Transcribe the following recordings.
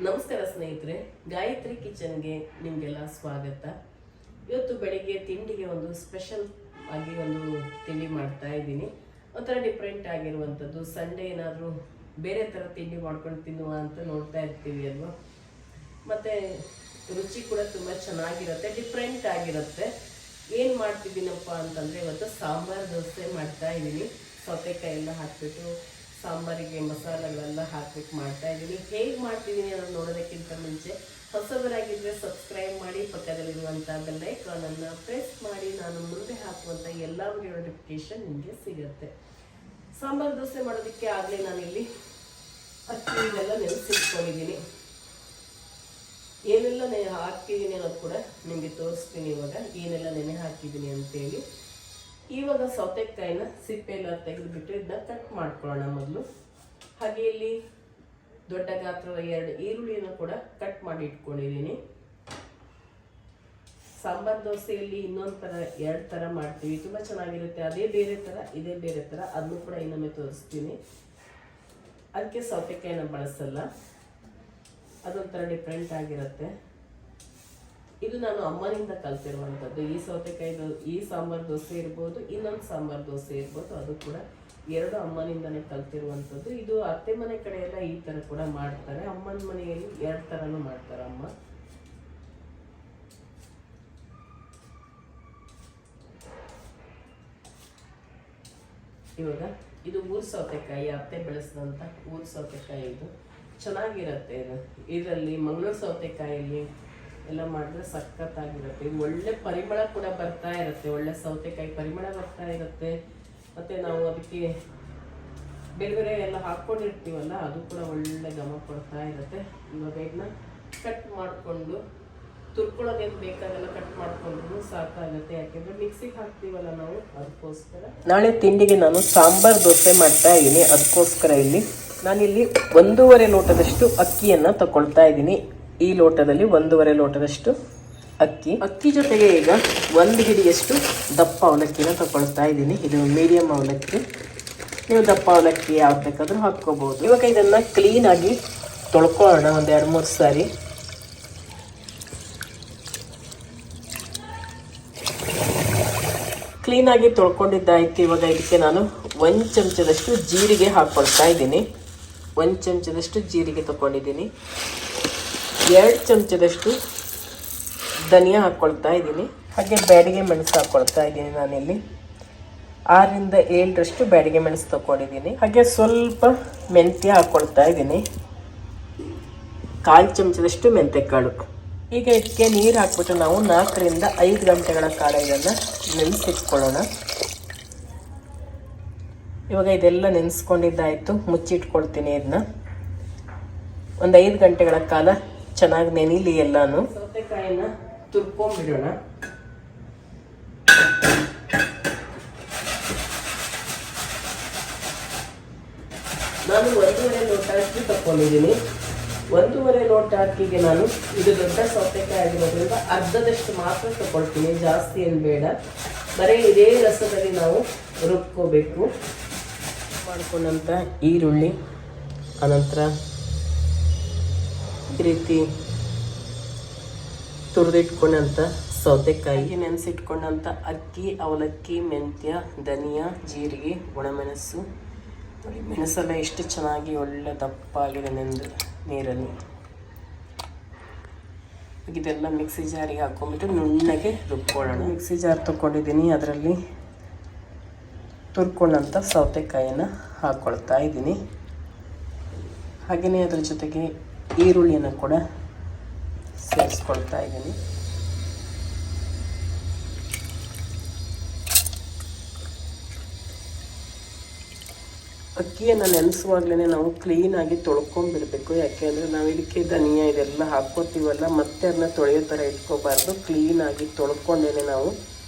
ನಮಸ್ಕಾರ ಸ್ನೇಹಿತರೆ, ಗಾಯತ್ರಿ ಕಿಚನ್ಗೆ ನಿಮಗೆಲ್ಲ ಸ್ವಾಗತ. ಇವತ್ತು ಬೆಳಿಗ್ಗೆ ತಿಂಡಿಗೆ ಒಂದು ಸ್ಪೆಷಲ್ ಆಗಿ ಒಂದು ತಿಂಡಿ ಮಾಡ್ತಾ ಇದ್ದೀನಿ. ಒಂಥರ ಡಿಫ್ರೆಂಟ್ ಆಗಿರುವಂಥದ್ದು. ಸಂಡೇ ಏನಾದರೂ ಬೇರೆ ಥರ ತಿಂಡಿ ಮಾಡ್ಕೊಂಡು ತಿನ್ನುವ ಅಂತ ನೋಡ್ತಾ ಇರ್ತೀವಿ ಅಲ್ವಾ. ಮತ್ತು ರುಚಿ ಕೂಡ ತುಂಬ ಚೆನ್ನಾಗಿರುತ್ತೆ, ಡಿಫ್ರೆಂಟ್ ಆಗಿರುತ್ತೆ. ಏನು ಮಾಡ್ತಿದ್ದೀನಪ್ಪ ಅಂತಂದರೆ ಇವತ್ತು ಸಾಂಬಾರು ದೋಸೆ ಮಾಡ್ತಾ ಇದ್ದೀನಿ. ಸೌತೆಕಾಯಿ ಎಲ್ಲ ಹಾಕಿಬಿಟ್ಟು ಸಾಂಬಾರಿಗೆ ಮಸಾಲೆಗಳೆಲ್ಲ ಹಾಕ್ಬಿಟ್ಟು ಮಾಡ್ತಾ ಇದ್ದೀನಿ. ಹೇಗೆ ಮಾಡ್ತಿದ್ದೀನಿ ಅನ್ನೋದು ನೋಡೋದಕ್ಕಿಂತ ಮುಂಚೆ ಹೊಸಬರಾಗಿದ್ದರೆ ಸಬ್ಸ್ಕ್ರೈಬ್ ಮಾಡಿ, ಪಕ್ಕದಲ್ಲಿರುವಂಥ ಬೆಲ್ ಐಕಾನನ್ನು ಪ್ರೆಸ್ ಮಾಡಿ. ನಾನು ಮುಂದೆ ಹಾಕುವಂಥ ಎಲ್ಲ ವಿಡಿಯೋ ನೋಟಿಫಿಕೇಶನ್ ನಿಮಗೆ ಸಿಗುತ್ತೆ. ಸಾಂಬಾರು ದೋಸೆ ಮಾಡೋದಕ್ಕೆ ಆಗಲೇ ನಾನಿಲ್ಲಿ ಅಕ್ಕಿ ಇದೆಲ್ಲ ನೆನೆಸಿಟ್ಕೊಂಡಿದ್ದೀನಿ. ಏನೆಲ್ಲ ಹಾಕಿದ್ದೀನಿ ಅನ್ನೋದು ಕೂಡ ನಿಮಗೆ ತೋರಿಸ್ತೀನಿ. ಇವಾಗ ಏನೆಲ್ಲ ನೆನೆ ಹಾಕಿದ್ದೀನಿ ಅಂತೇಳಿ. ಇವಾಗ ಸೌತೆಕಾಯಿನ ಸಿಪ್ಪೆ ಎಲ್ಲ ತೆಗೆದುಬಿಟ್ಟು ಇದನ್ನ ಕಟ್ ಮಾಡ್ಕೊಳ್ಳೋಣ ಮೊದಲು. ಹಾಗೆ ಇಲ್ಲಿ ದೊಡ್ಡ ಗಾತ್ರದ 2 ಈರುಳ್ಳಿಯನ್ನು ಕೂಡ ಕಟ್ ಮಾಡಿ ಇಟ್ಕೊಂಡಿದ್ದೀನಿ. ಸಾಂಬಾರ್ ದೋಸೆಯಲ್ಲಿ ಇನ್ನೊಂದು ಥರ 2 ಥರ ಮಾಡ್ತೀವಿ, ತುಂಬ ಚೆನ್ನಾಗಿರುತ್ತೆ. ಅದೇ ಬೇರೆ ಥರ, ಇದೇ ಬೇರೆ ಥರ, ಅದನ್ನು ಕೂಡ ಇನ್ನೊಮ್ಮೆ ತೋರಿಸ್ತೀನಿ. ಅದಕ್ಕೆ ಸೌತೆಕಾಯಿನ ಬಳಸಲ್ಲ, ಅದೊಂಥರ ಡಿಫ್ರೆಂಟ್ ಆಗಿರುತ್ತೆ. ಇದು ನಾನು ಅಮ್ಮನಿಂದ ಕಲ್ತಿರುವಂಥದ್ದು. ಈ ಸೌತೆಕಾಯಿದು ಈ ಸಾಂಬಾರು ದೋಸೆ ಇರ್ಬೋದು, ಇನ್ನೊಂದು ಸಾಂಬಾರು ದೋಸೆ ಇರ್ಬೋದು, ಅದು ಕೂಡ 2 ಅಮ್ಮನಿಂದನೇ ಕಲ್ತಿರುವಂಥದ್ದು. ಇದು ಅತ್ತೆ ಮನೆ ಕಡೆ ಎಲ್ಲ ಈ ಥರ ಕೂಡ ಮಾಡ್ತಾರೆ. ಅಮ್ಮನ ಮನೆಯಲ್ಲಿ 2 ಥರನೂ ಮಾಡ್ತಾರೆ ಅಮ್ಮ. ಇವಾಗ ಇದು ಊರು ಸೌತೆಕಾಯಿ, ಅತ್ತೆ ಬೆಳೆಸಿದಂಥ ಊರು ಸೌತೆಕಾಯಿ. ಇದು ಚೆನ್ನಾಗಿರುತ್ತೆ. ಇದರಲ್ಲಿ ಮಂಗಳೂರು ಸೌತೆಕಾಯಲ್ಲಿ ಎಲ್ಲ ಮಾಡಿದ್ರೆ ಸಖತ್ತಾಗಿರುತ್ತೆ. ಇದು ಒಳ್ಳೆ ಪರಿಮಳ ಕೂಡ ಬರ್ತಾ ಇರುತ್ತೆ, ಒಳ್ಳೆ ಸೌತೆಕಾಯಿ ಪರಿಮಳ ಬರ್ತಾ ಇರುತ್ತೆ. ಮತ್ತು ನಾವು ಅದಕ್ಕೆ ಬೇರೆ ಬೇರೆ ಎಲ್ಲ ಹಾಕ್ಕೊಂಡಿರ್ತೀವಲ್ಲ, ಅದು ಕೂಡ ಒಳ್ಳೆ ಘಮ ಕೊಡ್ತಾ ಇರುತ್ತೆ. ಇವಾಗ ಇದನ್ನ ಕಟ್ ಮಾಡಿಕೊಂಡು ತುರ್ಕೊಳ್ಳೋದೇನು ಬೇಕಾದೆಲ್ಲ ಕಟ್ ಮಾಡಿಕೊಂಡ್ರು ಸಾಕಾಗುತ್ತೆ. ಯಾಕೆಂದರೆ ಮಿಕ್ಸಿಗೆ ಹಾಕ್ತೀವಲ್ಲ ನಾವು, ಅದಕ್ಕೋಸ್ಕರ. ನಾಳೆ ತಿಂಡಿಗೆ ನಾನು ಸಾಂಬಾರು ದೋಸೆ ಮಾಡ್ತಾ ಇದ್ದೀನಿ. ಅದಕ್ಕೋಸ್ಕರ ಇಲ್ಲಿ ನಾನಿಲ್ಲಿ 1.5 ಲೋಟದಷ್ಟು ಅಕ್ಕಿಯನ್ನು ತಗೊಳ್ತಾ ಇದ್ದೀನಿ. ಈ ಲೋಟದಲ್ಲಿ 1.5 ಲೋಟದಷ್ಟು ಅಕ್ಕಿ ಜೊತೆಗೆ ಈಗ 1 ಹಿಡಿಯಷ್ಟು ದಪ್ಪ ಅವಲಕ್ಕಿನ ತಗೊಳ್ತಾ ಇದ್ದೀನಿ. ಇದು ಮೀಡಿಯಂ ಅವಲಕ್ಕಿ, ನೀವು ದಪ್ಪ ಅವಲಕ್ಕಿ ಯಾವ್ದು ಬೇಕಾದ್ರೂ ಹಾಕ್ಕೋಬಹುದು. ಇವಾಗ ಇದನ್ನು ಕ್ಲೀನಾಗಿ ತೊಳ್ಕೊಳ್ಳೋಣ ಒಂದು 2-3 ಸಾರಿ. ಕ್ಲೀನಾಗಿ ತೊಳ್ಕೊಂಡಿದ್ದಾಯ್ತು. ಇವಾಗ ಇದಕ್ಕೆ ನಾನು 1 ಚಮಚದಷ್ಟು ಜೀರಿಗೆ ಹಾಕ್ಕೊಳ್ತಾ ಇದ್ದೀನಿ. 1 ಚಮಚದಷ್ಟು ಜೀರಿಗೆ ತಗೊಂಡಿದ್ದೀನಿ. 2 ಚಮಚದಷ್ಟು ಧನಿಯಾ ಹಾಕ್ಕೊಳ್ತಾ ಇದ್ದೀನಿ. ಹಾಗೆ ಬ್ಯಾಡಿಗೆ ಮೆಣಸು ಹಾಕ್ಕೊಳ್ತಾ ಇದ್ದೀನಿ. ನಾನಿಲ್ಲಿ 6-7 ಬ್ಯಾಡಿಗೆ ಮೆಣಸು ತಗೊಂಡಿದ್ದೀನಿ. ಹಾಗೆ ಸ್ವಲ್ಪ ಮೆಂತ್ಯ ಹಾಕ್ಕೊಳ್ತಾ ಇದ್ದೀನಿ. 1/4 ಚಮಚದಷ್ಟು ಮೆಂತ್ಯಕಾಳು. ಈಗ ಇದಕ್ಕೆ ನೀರು ಹಾಕ್ಬಿಟ್ಟು ನಾವು 4-5 ಗಂಟೆಗಳ ಕಾಲ ಇದನ್ನು ನೆನೆಸಿಟ್ಕೊಳ್ಳೋಣ. ಇವಾಗ ಇದೆಲ್ಲ ನೆನೆಸ್ಕೊಂಡಿದ್ದಾಯಿತು, ಮುಚ್ಚಿಟ್ಕೊಳ್ತೀನಿ. ಇದನ್ನ ಒಂದು 5 ಗಂಟೆಗಳ ಕಾಲ ಚೆನ್ನಾಗಿ ನೆನಿಲಿ ಎಲ್ಲಾನು. ಸೌತೆಕಾಯಿನ ತುರ್ಕೊಂಡ್ಬಿಡೋಣ. ನಾನು 1.5 ಲೋಟ ಅಕ್ಕಿ ತಗೊಂಡಿದ್ದೀನಿ. 1.5 ಲೋಟ ಅಕ್ಕಿಗೆ ನಾನು, ಇದು ದೊಡ್ಡ ಸೌತೆಕಾಯಿ ಆಗಿರೋದ್ರಿಂದ ಅರ್ಧದಷ್ಟು ಮಾತ್ರ ತಗೊಳ್ತೀನಿ, ಜಾಸ್ತಿ ಏನು ಬೇಡ. ಬರೀ ಇದೇ ರಸದಲ್ಲಿ ನಾವು ರುಬ್ಕೋಬೇಕು. ಮಾಡ್ಕೊಂಡಂಥ ಈರುಳ್ಳಿ, ಅನಂತರ ಈ ರೀತಿ ತುರಿದಿಟ್ಕೊಂಡಂಥ ಸೌತೆಕಾಯಿ, ನೆನೆಸಿಟ್ಕೊಂಡಂಥ ಅಕ್ಕಿ, ಅವಲಕ್ಕಿ, ಮೆಂತ್ಯ, ಧನಿಯಾ, ಜೀರಿಗೆ, ಒಣಮೆಣಸು. ನೋಡಿ ಮೆಣಸೆಲ್ಲ ಎಷ್ಟು ಚೆನ್ನಾಗಿ ಒಳ್ಳೆ ದಪ್ಪ ಆಗಿದೆ ನೆಂದು ನೀರಲ್ಲಿ. ಇದೆಲ್ಲ ಮಿಕ್ಸಿ ಜಾರಿಗೆ ಹಾಕ್ಕೊಂಡ್ಬಿಟ್ಟು ನುಣ್ಣಗೆ ರುಬ್ಕೊಳ್ಳೋಣ. ಮಿಕ್ಸಿ ಜಾರ್ ತೊಗೊಂಡಿದ್ದೀನಿ, ಅದರಲ್ಲಿ ತುರ್ಕೊಂಡಂಥ ಸೌತೆಕಾಯಿಯನ್ನು ಹಾಕ್ಕೊಳ್ತಾ ಇದ್ದೀನಿ. ಹಾಗೆಯೇ ಅದ್ರ ಜೊತೆಗೆ ಈರುಳ್ಳಿಯನ್ನು ಕೂಡ ಸೇರಿಸ್ಕೊಳ್ತಾ ಇದ್ದೀನಿ. ಅಕ್ಕಿಯನ್ನು ನೆನೆಸುವಾಗಲೇ ನಾವು ಕ್ಲೀನಾಗಿ ತೊಳ್ಕೊಂಡ್ಬಿಡಬೇಕು. ಯಾಕೆಂದರೆ ನಾವು ಇದಕ್ಕೆ ಧನಿಯಾ ಇದೆಲ್ಲ ಹಾಕ್ಕೋತೀವಲ್ಲ, ಮತ್ತೆ ಅದನ್ನ ತೊಳೆಯೋ ಥರ ಇಟ್ಕೋಬಾರ್ದು. ಕ್ಲೀನಾಗಿ ತೊಳ್ಕೊಂಡೇ ನಾವು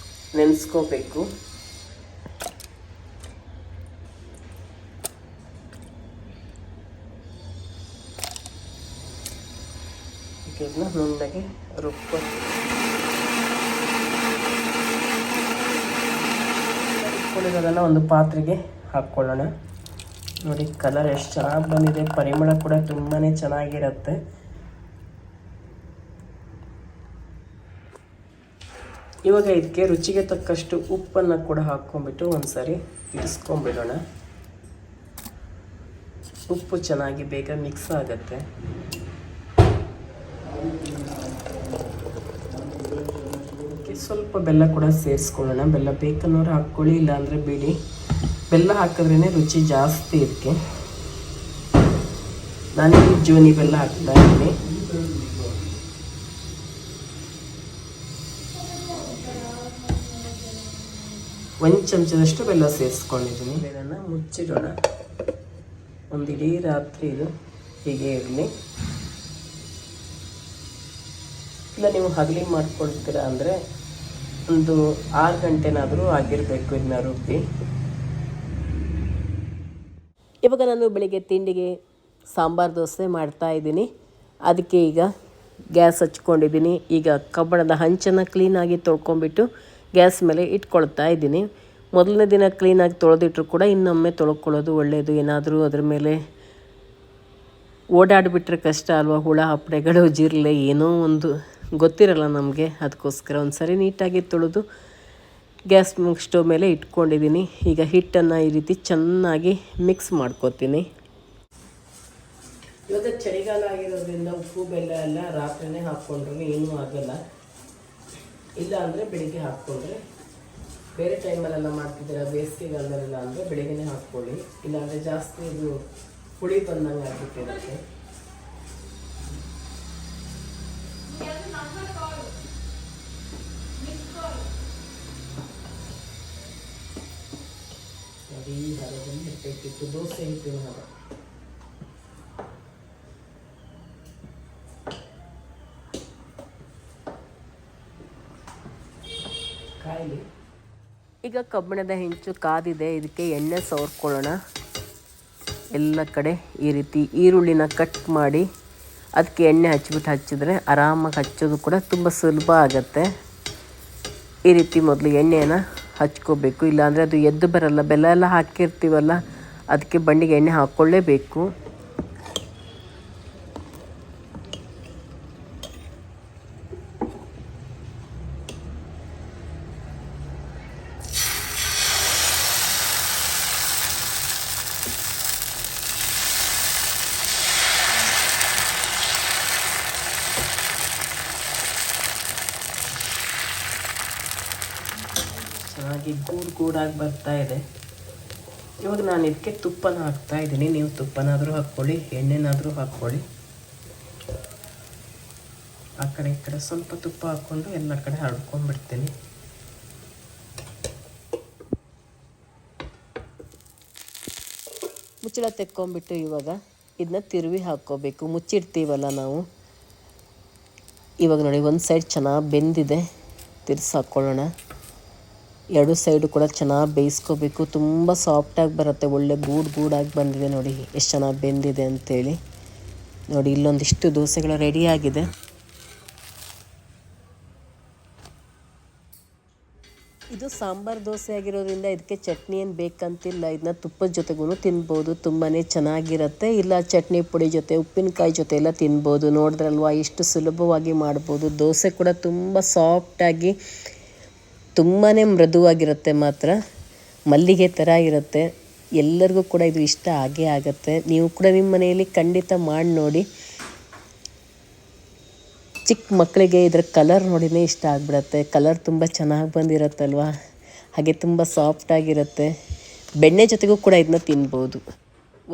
ನೆನೆಸ್ಕೋಬೇಕು. ಇದನ್ನ ನುಣ್ಣಗೆ ರುಬ್ಕೊಂಡಿರೋದನ್ನು ಒಂದು ಪಾತ್ರೆಗೆ ಹಾಕ್ಕೊಳ್ಳೋಣ. ನೋಡಿ ಕಲರ್ ಎಷ್ಟು ಚೆನ್ನಾಗಿ ಬಂದಿದೆ, ಪರಿಮಳ ಕೂಡ ತುಂಬಾ ಚೆನ್ನಾಗಿರುತ್ತೆ. ಇವಾಗ ಇದಕ್ಕೆ ರುಚಿಗೆ ತಕ್ಕಷ್ಟು ಉಪ್ಪನ್ನು ಕೂಡ ಹಾಕ್ಕೊಂಬಿಟ್ಟು ಒಂದು ಸಾರಿ ಇರಿಸ್ಕೊಂಬಿಡೋಣ. ಉಪ್ಪು ಚೆನ್ನಾಗಿ ಬೇಗ ಮಿಕ್ಸ್ ಆಗುತ್ತೆ. ಸ್ವಲ್ಪ ಬೆಲ್ಲ ಕೂಡ ಸೇರಿಸ್ಕೊಳ್ಳೋಣ. ಬೆಲ್ಲ ಬೇಕನ್ನೋರು ಹಾಕ್ಕೊಳ್ಳಿ, ಇಲ್ಲಾಂದರೆ ಬಿಡಿ. ಬೆಲ್ಲ ಹಾಕಿದ್ರೇ ರುಚಿ ಜಾಸ್ತಿ ಇದಕ್ಕೆ. ನಾನಿಲ್ಲಿ ಜೋನಿ ಬೆಲ್ಲ ಹಾಕ್ತಾ ಇದ್ದೀನಿ. ಒಂದು ಚಮಚದಷ್ಟು ಬೆಲ್ಲ ಸೇರಿಸ್ಕೊಂಡಿದ್ದೀನಿ. ಬೆಲ್ಲನ ಮುಚ್ಚಿಡೋಣ. ಒಂದು ಇಡೀ ರಾತ್ರಿ ಇದು ಹೀಗೆ ಇರಲಿ. ಇಲ್ಲ ನೀವು ಹಗಲಿ ಮಾಡ್ಕೊಳ್ತೀರಾ ಅಂದರೆ ಒಂದು 6 ಗಂಟೆನಾದರೂ ಆಗಿರಬೇಕು ಇದನ್ನ ರುಬ್ಬಿ. ಇವಾಗ ನಾನು ಬೆಳಿಗ್ಗೆ ತಿಂಡಿಗೆ ಸಾಂಬಾರು ದೋಸೆ ಮಾಡ್ತಾಯಿದ್ದೀನಿ. ಅದಕ್ಕೆ ಈಗ ಗ್ಯಾಸ್ ಹಚ್ಕೊಂಡಿದ್ದೀನಿ. ಈಗ ಕಬ್ಬಣದ ಹಂಚನ್ನು ಕ್ಲೀನಾಗಿ ತೊಳ್ಕೊಂಬಿಟ್ಟು ಗ್ಯಾಸ್ ಮೇಲೆ ಇಟ್ಕೊಳ್ತಾ ಇದ್ದೀನಿ. ಮೊದಲನೇ ದಿನ ಕ್ಲೀನಾಗಿ ತೊಳೆದಿಟ್ರು ಕೂಡ ಇನ್ನೊಮ್ಮೆ ತೊಳ್ಕೊಳ್ಳೋದು ಒಳ್ಳೆಯದು. ಏನಾದರೂ ಅದ್ರ ಮೇಲೆ ಓಡಾಡಿಬಿಟ್ರೆ ಕಷ್ಟ ಅಲ್ವಾ, ಹುಳ ಹಪ್ಪಡೆಗಳು ಜಿರಳೆ ಏನೋ ಒಂದು ಗೊತ್ತಿರಲ್ಲ ನಮಗೆ. ಅದಕ್ಕೋಸ್ಕರ ಒಂದು ಸರಿ ನೀಟಾಗಿ ತೊಳೆದು ಗ್ಯಾಸ್ ಸ್ಟವ್ ಮೇಲೆ ಇಟ್ಕೊಂಡಿದ್ದೀನಿ. ಈಗ ಹಿಟ್ಟನ್ನು ಈ ರೀತಿ ಚೆನ್ನಾಗಿ ಮಿಕ್ಸ್ ಮಾಡ್ಕೊತೀನಿ. ಇವಾಗ ಚಳಿಗಾಲ ಆಗಿರೋದ್ರಿಂದ ಉಪ್ಪು ಬೆಲ್ಲ ಎಲ್ಲ ರಾತ್ರಿನೇ ಹಾಕ್ಕೊಂಡ್ರೆ ಏನೂ ಆಗಲ್ಲ. ಇಲ್ಲ ಅಂದರೆ ಬೆಳಿಗ್ಗೆ ಹಾಕ್ಕೊಂಡ್ರೆ, ಬೇರೆ ಟೈಮಲ್ಲೆಲ್ಲ ಮಾಡ್ತಿದ್ದೀರ ಬೇಸಿಗೆಗಾಲದಲ್ಲೆಲ್ಲ ಅಂದರೆ ಬೆಳಿಗ್ಗೆನೇ ಹಾಕ್ಕೊಳ್ಳಿ. ಇಲ್ಲಾಂದರೆ ಜಾಸ್ತಿ ಇದು ಹುಳಿ ಬಂದಂಗೆ ಆಗಿಬಿಟ್ಟಿರುತ್ತೆ. ಈ ಹರದಲ್ಲಿ ಹಿಟ್ಟಿಟ್ಟು ದೋಸೆ ಹಿಟ್ಟಿನ ಹರ. ಕಾಯಿಲಿ. ಈಗ ಕಬ್ಬಿಣದ ಹೆಂಚು ಕಾದಿದೆ. ಇದಕ್ಕೆ ಎಣ್ಣೆ ಸವರ್ಕೊಳ್ಳೋಣ. ಎಲ್ಲ ಕಡೆ ಈ ರೀತಿ ಈರುಳ್ಳಿನ ಕಟ್ ಮಾಡಿ ಅದಕ್ಕೆ ಎಣ್ಣೆ ಹಚ್ಚಿದ್ರೆ ಆರಾಮಾಗಿ ಹಚ್ಚೋದು ಕೂಡ ತುಂಬ ಸುಲಭ ಆಗುತ್ತೆ. ಈ ರೀತಿ ಮೊದಲು ಎಣ್ಣೆಯನ್ನು ಹಚ್ಕೋಬೇಕು, ಇಲ್ಲಾಂದರೆ ಅದು ಎದ್ದು ಬರಲ್ಲ. ಬೆಲ್ಲ ಎಲ್ಲ ಹಾಕಿರ್ತೀವಲ್ಲ, ಅದಕ್ಕೆ ಬಂಡಿಗೆ ಎಣ್ಣೆ ಹಾಕ್ಕೊಳ್ಳೇಬೇಕು. ಚೆನ್ನಾಗಿ ಗೂಡಾಗಿ ಬರ್ತಾ ಇದೆ. ಇವಾಗ ನಾನು ಇದಕ್ಕೆ ತುಪ್ಪನ ಹಾಕ್ತಾ ಇದ್ದೀನಿ. ನೀವು ತುಪ್ಪನಾದರೂ ಹಾಕ್ಕೊಳ್ಳಿ, ಎಣ್ಣೆನಾದರೂ ಹಾಕ್ಕೊಳ್ಳಿ. ಆ ಕಡೆ ಈ ಕಡೆ ಸ್ವಲ್ಪ ತುಪ್ಪ ಹಾಕ್ಕೊಂಡು ಎಲ್ಲ ಕಡೆ ಹರಡ್ಕೊಂಡ್ಬಿಡ್ತೀನಿ. ಮುಚ್ಚಳ ತೆಕ್ಕೊಂಬಿಟ್ಟು ಇವಾಗ ಇದನ್ನ ತಿರುವಿ ಹಾಕ್ಕೋಬೇಕು. ಮುಚ್ಚಿಡ್ತೀವಲ್ಲ ನಾವು. ಇವಾಗ ನೋಡಿ, ಒಂದು ಸೈಡ್ ಚೆನ್ನಾಗಿ ಬೆಂದಿದೆ. ತಿರ್ಸಿ ಹಾಕ್ಕೊಳ್ಳೋಣ. ಎರಡು ಸೈಡು ಕೂಡ ಚೆನ್ನಾಗಿ ಬೇಯಿಸ್ಕೋಬೇಕು. ತುಂಬ ಸಾಫ್ಟಾಗಿ ಬರುತ್ತೆ. ಒಳ್ಳೆ ಗೂಡಾಗಿ ಬಂದಿದೆ ನೋಡಿ, ಎಷ್ಟು ಚೆನ್ನಾಗಿ ಬೆಂದಿದೆ ಅಂಥೇಳಿ. ನೋಡಿ, ಇಲ್ಲೊಂದಿಷ್ಟು ದೋಸೆಗಳು ರೆಡಿಯಾಗಿದೆ. ಇದು ಸಾಂಬಾರು ದೋಸೆ ಆಗಿರೋದ್ರಿಂದ ಇದಕ್ಕೆ ಚಟ್ನಿ ಏನು ಬೇಕಂತಿಲ್ಲ. ಇದನ್ನ ತುಪ್ಪದ ಜೊತೆಗೂ ತಿನ್ಬೋದು, ತುಂಬಾ ಚೆನ್ನಾಗಿರುತ್ತೆ. ಇಲ್ಲ ಚಟ್ನಿ ಪುಡಿ ಜೊತೆ, ಉಪ್ಪಿನಕಾಯಿ ಜೊತೆ ಎಲ್ಲ ತಿನ್ಬೋದು. ನೋಡಿದ್ರಲ್ವ ಎಷ್ಟು ಸುಲಭವಾಗಿ ಮಾಡ್ಬೋದು. ದೋಸೆ ಕೂಡ ತುಂಬ ಸಾಫ್ಟಾಗಿ ತುಂಬಾ ಮೃದುವಾಗಿರುತ್ತೆ. ಮಾತ್ರ ಮಲ್ಲಿಗೆ ಥರ ಇರುತ್ತೆ. ಎಲ್ಲರಿಗೂ ಕೂಡ ಇದು ಇಷ್ಟ ಆಗೇ ಆಗುತ್ತೆ. ನೀವು ಕೂಡ ನಿಮ್ಮ ಮನೆಯಲ್ಲಿ ಖಂಡಿತ ಮಾಡಿ ನೋಡಿ. ಚಿಕ್ಕ ಮಕ್ಕಳಿಗೆ ಇದರ ಕಲರ್ ನೋಡಿನೇ ಇಷ್ಟ ಆಗಿಬಿಡತ್ತೆ. ಕಲರ್ ತುಂಬ ಚೆನ್ನಾಗಿ ಬಂದಿರುತ್ತಲ್ವ, ಹಾಗೆ ತುಂಬ ಸಾಫ್ಟಾಗಿರುತ್ತೆ. ಬೆಣ್ಣೆ ಜೊತೆಗೂ ಕೂಡ ಇದನ್ನ ತಿನ್ಬೋದು.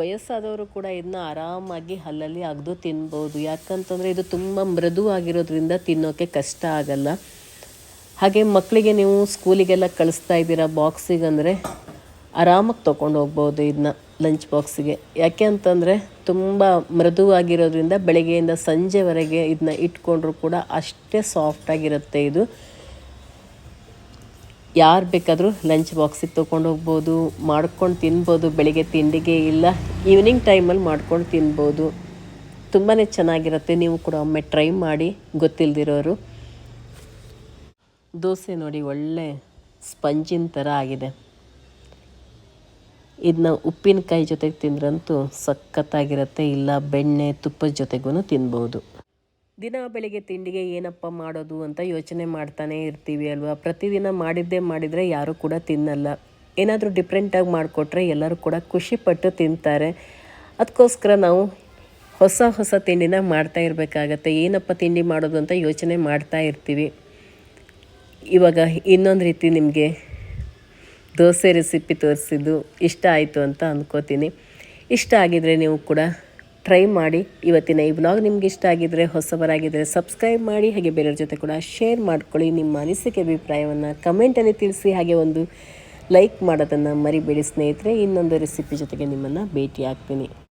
ವಯಸ್ಸಾದವರು ಕೂಡ ಇದನ್ನ ಆರಾಮಾಗಿ ಹಲ್ಲಲ್ಲಿ ಅಗೆದು ತಿನ್ಬೋದು. ಯಾಕಂತಂದರೆ ಇದು ತುಂಬ ಮೃದು ಆಗಿರೋದ್ರಿಂದ ತಿನ್ನೋಕ್ಕೆ ಕಷ್ಟ ಆಗಲ್ಲ. ಹಾಗೆ ಮಕ್ಕಳಿಗೆ ನೀವು ಸ್ಕೂಲಿಗೆಲ್ಲ ಕಳಿಸ್ತಾ ಇದ್ದೀರಾ ಬಾಕ್ಸಿಗಂದರೆ ಆರಾಮಾಗಿ ತೊಗೊಂಡು ಹೋಗ್ಬೋದು ಇದನ್ನ ಲಂಚ್ ಬಾಕ್ಸಿಗೆ. ಯಾಕೆ ಅಂತಂದರೆ ತುಂಬ ಮೃದುವಾಗಿರೋದ್ರಿಂದ ಬೆಳಗ್ಗೆಯಿಂದ ಸಂಜೆವರೆಗೆ ಇದನ್ನ ಇಟ್ಕೊಂಡ್ರೂ ಕೂಡ ಅಷ್ಟೇ ಸಾಫ್ಟಾಗಿರುತ್ತೆ. ಇದು ಯಾರು ಬೇಕಾದರೂ ಲಂಚ್ ಬಾಕ್ಸಿಗೆ ತೊಗೊಂಡು ಹೋಗ್ಬೋದು, ಮಾಡ್ಕೊಂಡು ತಿನ್ಬೋದು. ಬೆಳಿಗ್ಗೆ ತಿಂಡಿಗೆ ಇಲ್ಲ ಈವ್ನಿಂಗ್ ಟೈಮಲ್ಲಿ ಮಾಡ್ಕೊಂಡು ತಿನ್ಬೋದು. ತುಂಬಾ ಚೆನ್ನಾಗಿರುತ್ತೆ. ನೀವು ಕೂಡ ಒಮ್ಮೆ ಟ್ರೈ ಮಾಡಿ, ಗೊತ್ತಿಲ್ಲದಿರೋರು. ದೋಸೆ ನೋಡಿ ಒಳ್ಳೆ ಸ್ಪಂಜಿನ ಥರ ಆಗಿದೆ. ಇದನ್ನ ಉಪ್ಪಿನಕಾಯಿ ಜೊತೆಗೆ ತಿಂದ್ರಂತೂ ಸಖತ್ತಾಗಿರುತ್ತೆ. ಇಲ್ಲ ಬೆಣ್ಣೆ ತುಪ್ಪದ ಜೊತೆಗೂ ತಿನ್ಬೋದು. ದಿನ ಬೆಳಿಗ್ಗೆ ತಿಂಡಿಗೆ ಏನಪ್ಪ ಮಾಡೋದು ಅಂತ ಯೋಚನೆ ಮಾಡ್ತಾನೇ ಇರ್ತೀವಿ ಅಲ್ವಾ. ಪ್ರತಿದಿನ ಮಾಡಿದರೆ ಯಾರೂ ಕೂಡ ತಿನ್ನಲ್ಲ. ಏನಾದರೂ ಡಿಫ್ರೆಂಟಾಗಿ ಮಾಡಿಕೊಟ್ರೆ ಎಲ್ಲರೂ ಕೂಡ ಖುಷಿಪಟ್ಟು ತಿಂತಾರೆ. ಅದಕ್ಕೋಸ್ಕರ ನಾವು ಹೊಸ ಹೊಸ ತಿಂಡಿನ ಮಾಡ್ತಾ ಇರಬೇಕಾಗತ್ತೆ. ಏನಪ್ಪ ತಿಂಡಿ ಮಾಡೋದು ಅಂತ ಯೋಚನೆ ಮಾಡ್ತಾ ಇರ್ತೀವಿ. ಇವಾಗ ಇನ್ನೊಂದು ರೀತಿ ನಿಮಗೆ ದೋಸೆ ರೆಸಿಪಿ ತೋರಿಸಿದ್ದು ಇಷ್ಟ ಆಯಿತು ಅಂತ ಅಂದ್ಕೋತೀನಿ. ಇಷ್ಟ ಆಗಿದರೆ ನೀವು ಕೂಡ ಟ್ರೈ ಮಾಡಿ. ಇವತ್ತಿನ ಈ ವ್ಲಾಗ್ ನಿಮ್ಗೆ ಇಷ್ಟ ಆಗಿದ್ದರೆ, ಹೊಸಬರಾಗಿದ್ದರೆ ಸಬ್ಸ್ಕ್ರೈಬ್ ಮಾಡಿ, ಹಾಗೆ ಬೇರೆಯವ್ರ ಜೊತೆ ಕೂಡ ಶೇರ್ ಮಾಡ್ಕೊಳ್ಳಿ. ನಿಮ್ಮ ಅನಿಸಿಕೆ ಅಭಿಪ್ರಾಯವನ್ನು ಕಮೆಂಟಲ್ಲಿ ತಿಳಿಸಿ, ಹಾಗೆ ಒಂದು ಲೈಕ್ ಮಾಡೋದನ್ನು ಮರಿಬೇಡಿ ಸ್ನೇಹಿತರೆ. ಇನ್ನೊಂದು ರೆಸಿಪಿ ಜೊತೆಗೆ ನಿಮ್ಮನ್ನು ಭೇಟಿ ಆಗ್ತೀನಿ.